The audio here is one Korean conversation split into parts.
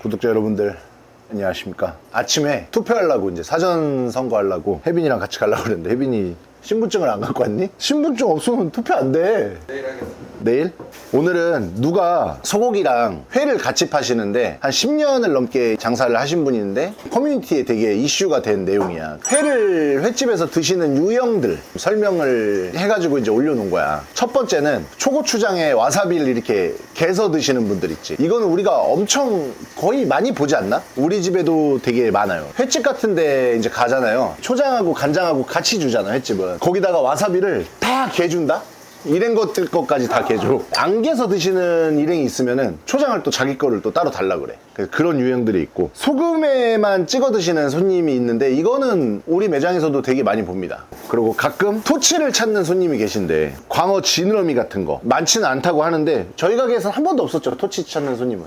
구독자 여러분들 안녕하십니까. 아침에 투표하려고 이제 사전 선거하려고 혜빈이랑 같이 가려고 그랬는데 혜빈이 신분증을 안 갖고 왔니? 신분증 없으면 투표 안 돼. 내일 하겠습니다. 내일? 오늘은 누가 소고기랑 회를 같이 파시는데 한 10년을 넘게 장사를 하신 분인데 커뮤니티에 되게 이슈가 된 내용이야. 회를 횟집에서 드시는 유형들 설명을 해가지고 이제 올려놓은 거야. 첫 번째는 초고추장에 와사비를 이렇게 개서 드시는 분들 있지. 이거는 우리가 엄청 거의 많이 보지 않나? 우리 집에도 되게 많아요. 횟집 같은데 이제 가잖아요. 초장하고 간장하고 같이 주잖아, 횟집은. 거기다가 와사비를 다 개준다? 일행 것까지 다 개줘. 안 개서 드시는 일행이 있으면은 초장을 또 자기 거를 또 따로 달라 그래. 그런 유형들이 있고, 소금에만 찍어 드시는 손님이 있는데 이거는 우리 매장에서도 되게 많이 봅니다. 그리고 가끔 토치를 찾는 손님이 계신데 광어 지느러미 같은 거 많지는 않다고 하는데 저희 가게에서는 한 번도 없었죠, 토치 찾는 손님은.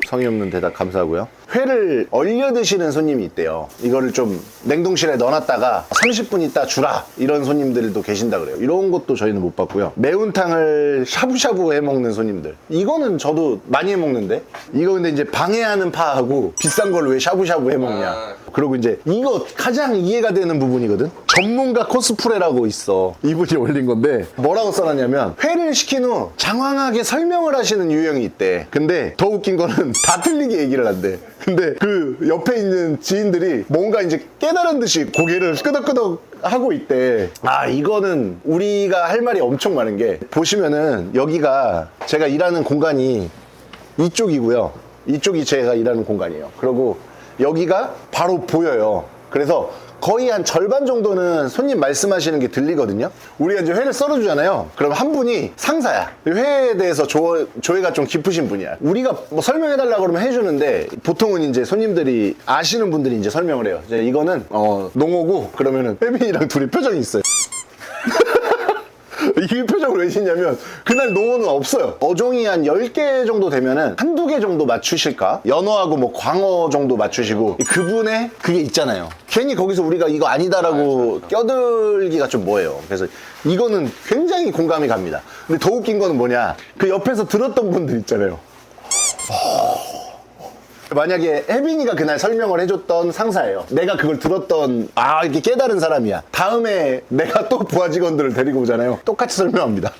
성의 없는 대답 감사하고요. 회를 얼려 드시는 손님이 있대요. 이거를 좀 냉동실에 넣어놨다가 30분 있다 주라, 이런 손님들도 계신다 그래요. 이런 것도 저희는 못 봤고요. 매운탕을 샤브샤브 해 먹는 손님들, 이거는 저도 많이 해 먹는데, 이거 근데 이제 방해하는 파하고 비싼 걸 왜 샤브샤브 해 먹냐. 그리고 이제 이거 가장 이해가 되는 부분이거든. 전문가 코스프레라고 있어. 이분이 올린 건데 뭐라고 써놨냐면, 회를 시킨 후 장황하게 설명을 하시는 유형이 있대. 근데 더 웃긴 거는 다 틀리게 얘기를 한대. 근데 그 옆에 있는 지인들이 뭔가 이제 깨달은 듯이 고개를 끄덕끄덕 하고 있대. 아, 이거는 우리가 할 말이 엄청 많은 게, 보시면은 여기가 제가 일하는 공간이 이쪽이고요. 이쪽이 제가 일하는 공간이에요. 그리고 여기가 바로 보여요. 그래서 거의 한 절반 정도는 손님 말씀하시는 게 들리거든요. 우리가 이제 회를 썰어주잖아요. 그럼 한 분이 상사야. 회에 대해서 조예가 좀 깊으신 분이야. 우리가 뭐 설명해달라고 그러면 해주는데, 보통은 이제 손님들이 아시는 분들이 이제 설명을 해요. 이제 이거는 농어고, 그러면은 혜빈이랑 둘이 표정이 있어요. 이 표정을 왜 짓냐면, 그날 농어는 없어요. 어종이 한 10개 정도 되면은 한두 개 정도 맞추실까? 연어하고 뭐 광어 정도 맞추시고, 그분의 그게 있잖아요. 괜히 거기서 우리가 이거 아니다라고 껴들기가 좀 뭐예요. 그래서 이거는 굉장히 공감이 갑니다. 근데 더 웃긴 거는 뭐냐, 그 옆에서 들었던 분들 있잖아요. 만약에 혜빈이가 그날 설명을 해줬던 상사예요. 내가 그걸 들었던, 이렇게 깨달은 사람이야. 다음에 내가 또 부하 직원들을 데리고 오잖아요. 똑같이 설명합니다.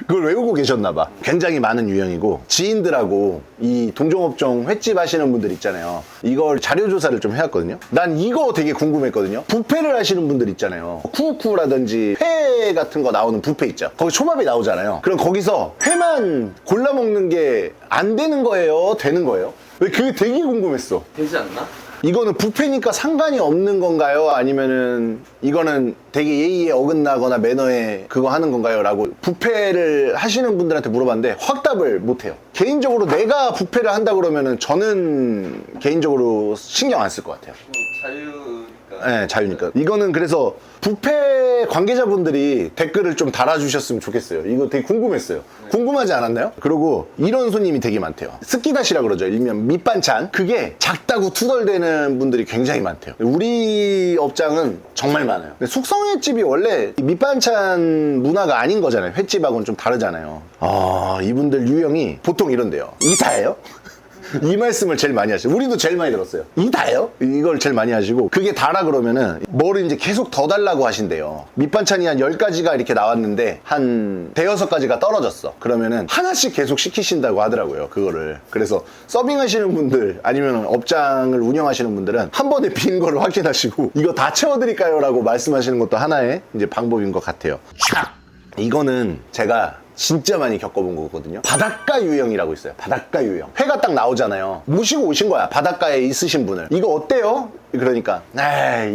그걸 외우고 계셨나봐. 굉장히 많은 유형이고, 지인들하고 이 동종업종 횟집 하시는 분들 있잖아요. 이걸 자료조사를 좀 해왔거든요. 난 이거 되게 궁금했거든요. 뷔페를 하시는 분들 있잖아요. 쿠쿠라든지 회 같은 거 나오는 뷔페 있죠. 거기 초밥이 나오잖아요. 그럼 거기서 회만 골라 먹는 게 안 되는 거예요? 되는 거예요? 왜 그게 되게 궁금했어. 되지 않나? 이거는 뷔페니까 상관이 없는 건가요? 아니면은 이거는 되게 예의에 어긋나거나 매너에 그거 하는 건가요? 라고 뷔페를 하시는 분들한테 물어봤는데 확답을 못해요. 개인적으로 내가 뷔페를 한다 그러면은 저는 개인적으로 신경 안 쓸 것 같아요. 자유니까. 네, 자유니까. 이거는 그래서 뷔페 관계자분들이 댓글을 좀 달아주셨으면 좋겠어요. 이거 되게 궁금했어요. 궁금하지 않았나요? 그리고 이런 손님이 되게 많대요. 스키다시라 그러죠. 일명 밑반찬. 그게 작다고 투덜대는 분들이 굉장히 많대요. 우리 업장은 정말 많아요. 근데 숙성횟집이 원래 밑반찬 문화가 아닌 거잖아요. 횟집하고는 좀 다르잖아요. 이분들 유형이 보통 이런데요. 이 다예요? 이 말씀을 제일 많이 하시고, 우리도 제일 많이 들었어요. 이 다예요? 이걸 제일 많이 하시고, 그게 다라 그러면은 뭐를 이제 계속 더 달라고 하신대요. 밑반찬이 한 10가지가 이렇게 나왔는데 한 대여섯 가지가 떨어졌어. 그러면은 하나씩 계속 시키신다고 하더라고요, 그거를. 그래서 서빙하시는 분들, 아니면 업장을 운영하시는 분들은 한 번에 빈 거를 확인하시고 이거 다 채워드릴까요? 라고 말씀하시는 것도 하나의 이제 방법인 것 같아요. 이거는 제가 진짜 많이 겪어본 거거든요. 바닷가 유형이라고 있어요. 바닷가 유형. 회가 딱 나오잖아요. 모시고 오신 거야, 바닷가에 있으신 분을. 이거 어때요? 그러니까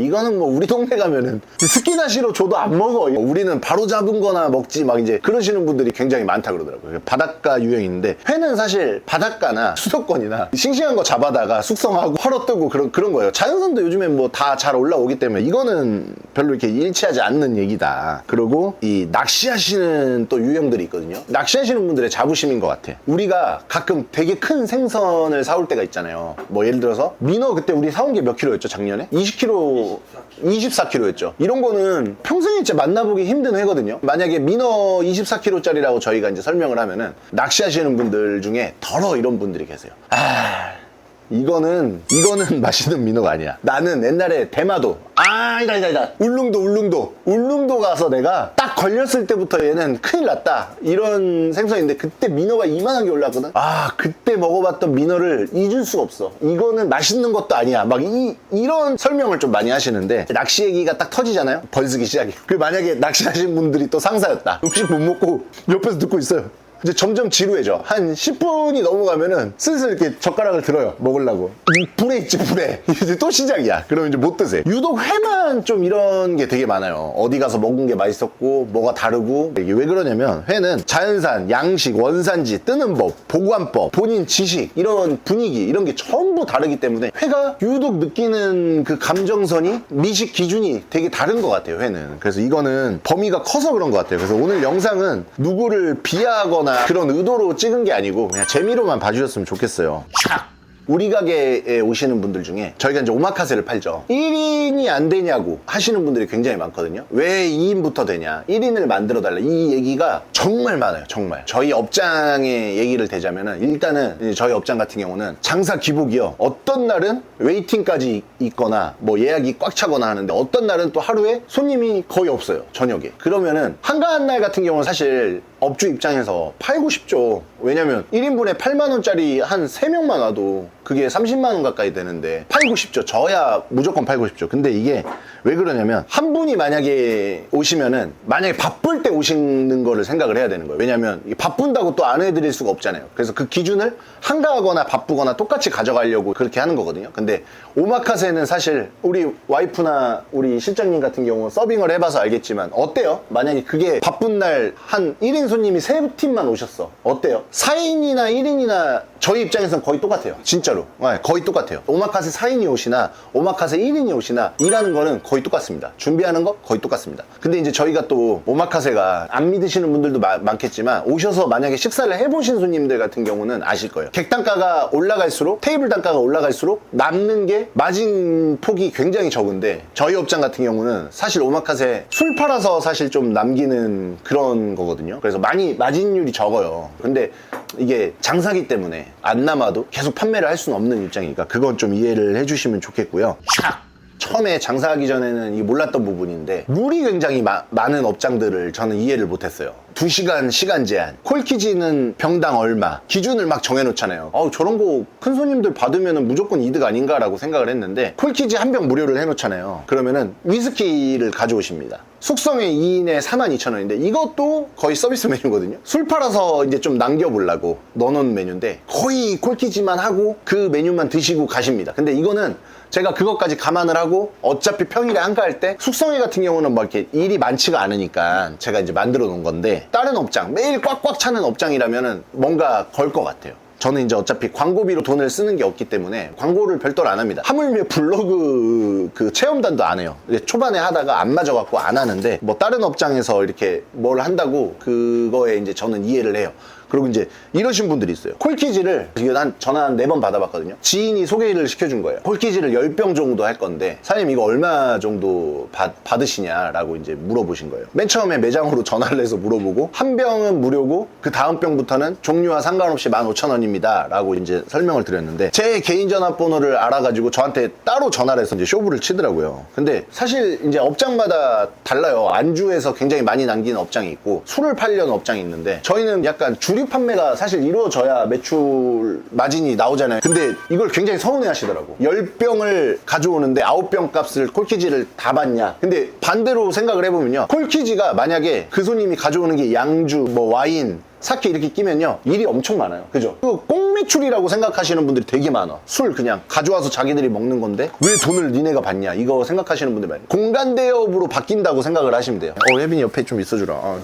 이거는 뭐 우리 동네 가면은 스키다시로 줘도 안 먹어. 우리는 바로 잡은 거나 먹지, 막 이제 그러시는 분들이 굉장히 많다 그러더라고요. 바닷가 유형인데, 회는 사실 바닷가나 수도권이나 싱싱한 거 잡아다가 숙성하고 헐어뜨고 그런 거예요. 자연산도 요즘에 뭐 다 잘 올라오기 때문에 이거는 별로 이렇게 일치하지 않는 얘기다. 그리고 이 낚시하시는 또 유형들이 있거든요. 낚시하시는 분들의 자부심인 것 같아. 우리가 가끔 되게 큰 생선을 사올 때가 있잖아요. 뭐 예를 들어서 민어, 그때 우리 사온 게 몇 킬로였지? kg였죠 작년에? 20kg 24kg였죠. 이런 거는 평생에 진짜 만나보기 힘든 회거든요. 만약에 민어 24kg짜리라고 저희가 이제 설명을 하면은 낚시하시는 분들 중에 덜어 이런 분들이 계세요. 이거는 맛있는 민어가 아니야. 나는 옛날에 대마도 아니다 울릉도 가서 내가 딱 걸렸을 때부터 얘는 큰일 났다 이런 생선인데, 그때 민어가 이만한 게 올라왔거든. 그때 먹어봤던 민어를 잊을 수가 없어. 이거는 맛있는 것도 아니야. 막 이런 설명을 좀 많이 하시는데, 낚시 얘기가 딱 터지잖아요. 벌쓰기 시작해. 만약에 낚시하신 분들이 또 상사였다, 음식 못 먹고 옆에서 듣고 있어요. 이제 점점 지루해져. 한 10분이 넘어가면은 슬슬 이렇게 젓가락을 들어요, 먹으려고. 불에 있지, 불에. 이제 또 시작이야. 그러면 이제 못 드세요. 유독 회만 좀 이런 게 되게 많아요. 어디 가서 먹은 게 맛있었고 뭐가 다르고. 이게 왜 그러냐면, 회는 자연산, 양식, 원산지, 뜨는 법, 보관법, 본인 지식, 이런 분위기, 이런 게 전부 다르기 때문에 회가 유독 느끼는 그 감정선이, 미식 기준이 되게 다른 것 같아요, 회는. 그래서 이거는 범위가 커서 그런 것 같아요. 그래서 오늘 영상은 누구를 비하하거나 그런 의도로 찍은 게 아니고 그냥 재미로만 봐주셨으면 좋겠어요. 우리 가게에 오시는 분들 중에 저희가 이제 오마카세를 팔죠. 1인이 안 되냐고 하시는 분들이 굉장히 많거든요. 왜 2인부터 되냐, 1인을 만들어 달라, 이 얘기가 정말 많아요. 정말. 저희 업장의 얘기를 대자면은, 일단은 저희 업장 같은 경우는 장사 기복이요, 어떤 날은 웨이팅까지 있거나 뭐 예약이 꽉 차거나 하는데, 어떤 날은 또 하루에 손님이 거의 없어요, 저녁에. 그러면은 한가한 날 같은 경우는 사실 업주 입장에서 팔고 싶죠. 왜냐면 1인분에 8만원짜리 한 3명만 와도 그게 30만원 가까이 되는데 팔고 싶죠. 저야 무조건 팔고 싶죠. 근데 이게 왜 그러냐면, 한 분이 만약에 오시면은, 만약에 바쁠 때 오시는 거를 생각을 해야 되는 거예요. 왜냐면 바쁜다고 또 안 해드릴 수가 없잖아요. 그래서 그 기준을 한가하거나 바쁘거나 똑같이 가져가려고 그렇게 하는 거거든요. 근데 오마카세는 사실 우리 와이프나 우리 실장님 같은 경우 서빙을 해봐서 알겠지만, 어때요? 만약에 그게 바쁜 날 한 1인 손님이 3팀만 오셨어. 어때요? 4인이나 1인이나 저희 입장에서는 거의 똑같아요. 진짜로. 거의 똑같아요. 오마카세 4인이 오시나 오마카세 1인이 오시나 일하는 거는 거의 똑같습니다. 준비하는 거 거의 똑같습니다. 근데 이제 저희가 또 오마카세가 안 믿으시는 분들도 많겠지만, 오셔서 만약에 식사를 해보신 손님들 같은 경우는 아실 거예요. 객단가가 올라갈수록, 테이블 단가가 올라갈수록 남는 게 마진 폭이 굉장히 적은데, 저희 업장 같은 경우는 사실 오마카세 술 팔아서 사실 좀 남기는 그런 거거든요. 그래서 많이 마진율이 적어요. 근데 이게 장사기 때문에 안 남아도 계속 판매를 할 수는 없는 입장이니까 그건 좀 이해를 해주시면 좋겠고요. 처음에 장사하기 전에는 이 몰랐던 부분인데, 룰이 굉장히 많은 업장들을 저는 이해를 못했어요. 2시간 시간 제한, 콜키지는 병당 얼마, 기준을 막 정해놓잖아요. 저런 거 큰 손님들 받으면 무조건 이득 아닌가라고 생각을 했는데, 콜키지 한 병 무료를 해놓잖아요. 그러면은 위스키를 가져오십니다. 숙성에 2인에 42,000원인데 이것도 거의 서비스 메뉴거든요. 술 팔아서 이제 좀 남겨보려고 넣어놓은 메뉴인데, 거의 콜키지만 하고 그 메뉴만 드시고 가십니다. 근데 이거는 제가 그것까지 감안을 하고, 어차피 평일에 한가할 때 숙성회 같은 경우는 막 이렇게 일이 많지가 않으니까 제가 이제 만들어 놓은 건데, 다른 업장, 매일 꽉꽉 차는 업장이라면은 뭔가 걸 것 같아요. 저는 이제 어차피 광고비로 돈을 쓰는 게 없기 때문에 광고를 별도로 안 합니다. 하물며 블로그 그 체험단도 안 해요. 초반에 하다가 안 맞아갖고 안 하는데, 뭐 다른 업장에서 이렇게 뭘 한다고 그거에 이제 저는 이해를 해요. 그리고 이제 이러신 분들이 있어요. 콜키지를 전화 한 4번 받아봤거든요. 지인이 소개를 시켜준 거예요. 콜키지를 10병 정도 할 건데, 사장님 이거 얼마 정도 받으시냐라고 이제 물어보신 거예요. 맨 처음에 매장으로 전화를 해서 물어보고, 한 병은 무료고 그 다음 병부터는 종류와 상관없이 15,000원입니다 라고 이제 설명을 드렸는데, 제 개인 전화번호를 알아가지고 저한테 따로 전화를 해서 이제 쇼부를 치더라고요. 근데 사실 이제 업장마다 달라요. 안주에서 굉장히 많이 남기는 업장이 있고 술을 팔려는 업장이 있는데, 저희는 약간 주류 판매가 사실 이루어져야 매출 마진이 나오잖아요. 근데 이걸 굉장히 서운해 하시더라고. 10병을 가져오는데 9병 값을 콜키지를 다 받냐. 근데 반대로 생각을 해보면요, 콜키지가 만약에 그 손님이 가져오는 게 양주, 뭐 와인, 사케 이렇게 끼면요, 일이 엄청 많아요. 그죠? 꼭 매출이라고 생각하시는 분들이 되게 많아. 술 그냥 가져와서 자기들이 먹는 건데 왜 돈을 니네가 받냐, 이거 생각하시는 분들 많아요. 공간 대업으로 바뀐다고 생각을 하시면 돼요. 혜빈이 옆에 좀 있어주라.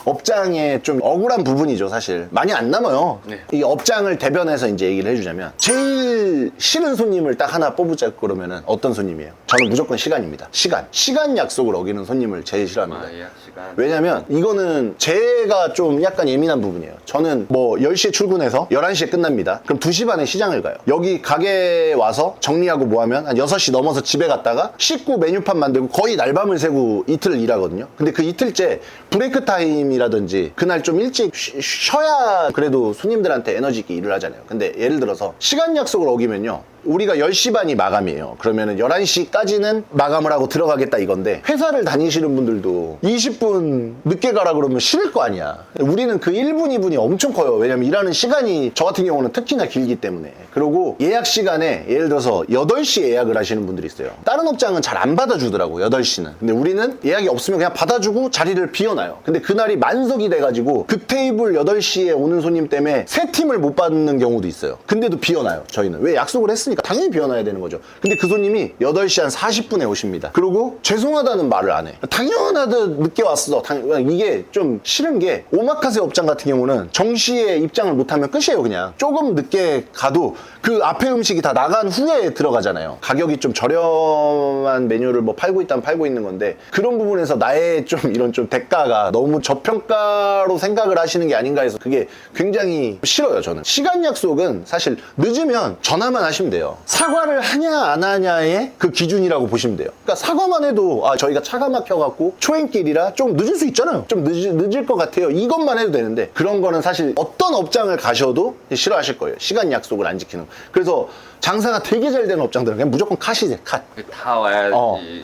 업장에 좀 억울한 부분이죠. 사실 많이 안 남아요. 네. 이 업장을 대변해서 이제 얘기를 해주자면, 제일 싫은 손님을 딱 하나 뽑으자 그러면은 어떤 손님이에요? 저는 무조건 시간입니다. 시간 약속을 어기는 손님을 제일 싫어합니다. 예약 시간. 왜냐면 이거는 제가 좀 약간 예민한 중요한 부분이에요. 저는 뭐 10시에 출근해서 11시에 끝납니다. 그럼 2시 반에 시장을 가요. 여기 가게에 와서 정리하고 뭐 하면 한 6시 넘어서 집에 갔다가 씻고 메뉴판 만들고 거의 날밤을 새고 이틀을 일하거든요. 근데 그 이틀째 브레이크 타임이라든지 그날 좀 일찍 쉬어야 그래도 손님들한테 에너지 있게 일을 하잖아요. 근데 예를 들어서 시간 약속을 어기면요, 우리가 10시 반이 마감이에요. 그러면은 11시까지는 마감을 하고 들어가겠다 이건데, 회사를 다니시는 분들도 20분 늦게 가라 그러면 싫을 거 아니야. 우리는 그 1분, 2분이 엄청 커요. 왜냐면 일하는 시간이 저 같은 경우는 특히나 길기 때문에. 그리고 예약 시간에 예를 들어서 8시에 예약을 하시는 분들이 있어요. 다른 업장은 잘 안 받아주더라고, 8시는. 근데 우리는 예약이 없으면 그냥 받아주고 자리를 비워놔요. 근데 그날이 만석이 돼가지고 그 테이블 8시에 오는 손님 때문에 3팀을 못 받는 경우도 있어요. 근데도 비워놔요, 저희는. 왜? 약속을 했으니까 당연히 비워놔야 되는 거죠. 근데 그 손님이 8시 한 40분에 오십니다. 그리고 죄송하다는 말을 안 해. 당연하듯 늦게 왔어. 이게 좀 싫은 게, 오마카세 업장 같은 경우는 정시에 입장을 못하면 끝이에요. 그냥 조금 늦게 가도 그 앞에 음식이 다 나간 후에 들어가잖아요. 가격이 좀 저렴한 메뉴를 뭐 팔고 있다면 팔고 있는 건데, 그런 부분에서 나의 좀 이런 좀 대가가 너무 저평가로 생각을 하시는 게 아닌가 해서 그게 굉장히 싫어요. 저는 시간 약속은 사실 늦으면 전화만 하시면 돼요. 사과를 하냐 안 하냐의 그 기준이라고 보시면 돼요. 그러니까 사과만 해도 저희가 차가 막혀갖고 초행길이라 좀 늦을 수 있잖아요. 좀 늦을 것 같아요. 이것만 해도 되는데, 그런 거는 사실 어떤 업장을 가셔도 싫어하실 거예요. 시간 약속을 안 지키는 거. 그래서 장사가 되게 잘 되는 업장들은 그냥 무조건 컷이지, 컷. 다 와야지.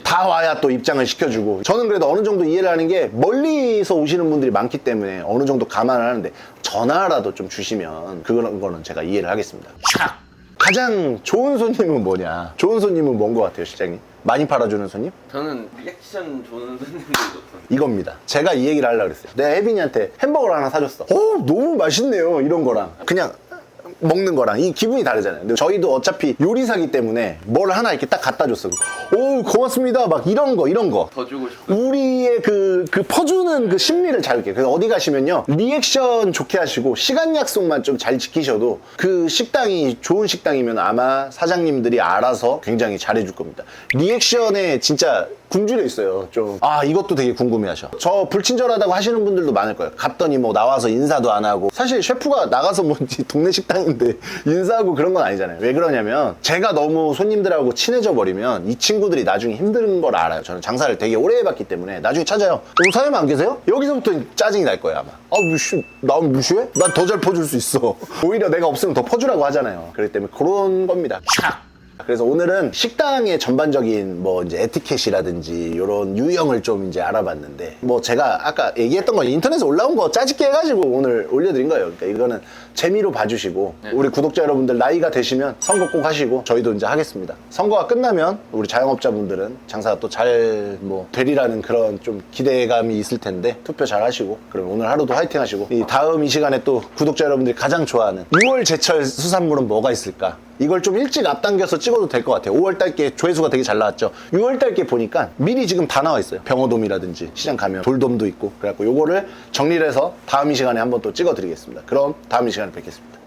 다 와야 또 입장을 시켜주고. 저는 그래도 어느 정도 이해를 하는 게, 멀리서 오시는 분들이 많기 때문에 어느 정도 감안을 하는데, 전화라도 좀 주시면 그런 거는 제가 이해를 하겠습니다. 촥! 가장 좋은 손님은 뭐냐? 좋은 손님은 뭔 것 같아요, 실장님? 많이 팔아주는 손님? 저는 리액션 좋은 손님들이 좋던데. 이겁니다. 제가 이 얘기를 하려고 그랬어요. 내가 혜빈이한테 햄버거를 하나 사줬어. 너무 맛있네요, 이런 거랑 그냥 먹는 거랑 이 기분이 다르잖아요. 근데 저희도 어차피 요리사기 때문에 뭘 하나 이렇게 딱 갖다 줬어. 오, 고맙습니다. 막 이런 거. 더 주고 싶어. 우리의 그 퍼주는 그 심리를 잘 느껴요. 그래서 어디 가시면요, 리액션 좋게 하시고 시간 약속만 좀 잘 지키셔도 그 식당이 좋은 식당이면 아마 사장님들이 알아서 굉장히 잘해줄 겁니다. 리액션에 진짜 굶주려 있어요. 좀 이것도 되게 궁금해하셔. 저 불친절하다고 하시는 분들도 많을 거예요. 갔더니 뭐 나와서 인사도 안 하고. 사실 셰프가 나가서 뭐 동네 식당인데 인사하고 그런 건 아니잖아요. 왜 그러냐면, 제가 너무 손님들하고 친해져 버리면 이 친구들이 나중에 힘든 걸 알아요. 저는 장사를 되게 오래 해봤기 때문에 나중에 찾아요. 사장님 안 계세요? 여기서부터 짜증이 날 거예요, 아마. 나 무시해? 난 더 잘 퍼줄 수 있어. 오히려 내가 없으면 더 퍼주라고 하잖아요. 그렇기 때문에 그런 겁니다. 그래서 오늘은 식당의 전반적인 뭐 이제 에티켓이라든지 이런 유형을 좀 이제 알아봤는데, 뭐 제가 아까 얘기했던 거 인터넷에 올라온 거 짜집게 해가지고 오늘 올려드린 거예요. 그러니까 이거는 재미로 봐주시고, 우리 구독자 여러분들 나이가 되시면 선거 꼭 하시고, 저희도 이제 하겠습니다. 선거가 끝나면 우리 자영업자분들은 장사가 또 잘 뭐 되리라는 그런 좀 기대감이 있을 텐데, 투표 잘 하시고, 그럼 오늘 하루도 화이팅 하시고, 이 시간에 또 구독자 여러분들이 가장 좋아하는 6월 제철 수산물은 뭐가 있을까? 이걸 좀 일찍 앞당겨서 찍어도 될 것 같아요. 5월달께 조회수가 되게 잘 나왔죠. 6월달께 보니까 미리 지금 다 나와 있어요. 병어돔이라든지 시장 가면 돌돔도 있고. 그래갖고 요거를 정리를 해서 다음 이 시간에 한번 또 찍어드리겠습니다. 그럼 다음 이 시간에 뵙겠습니다.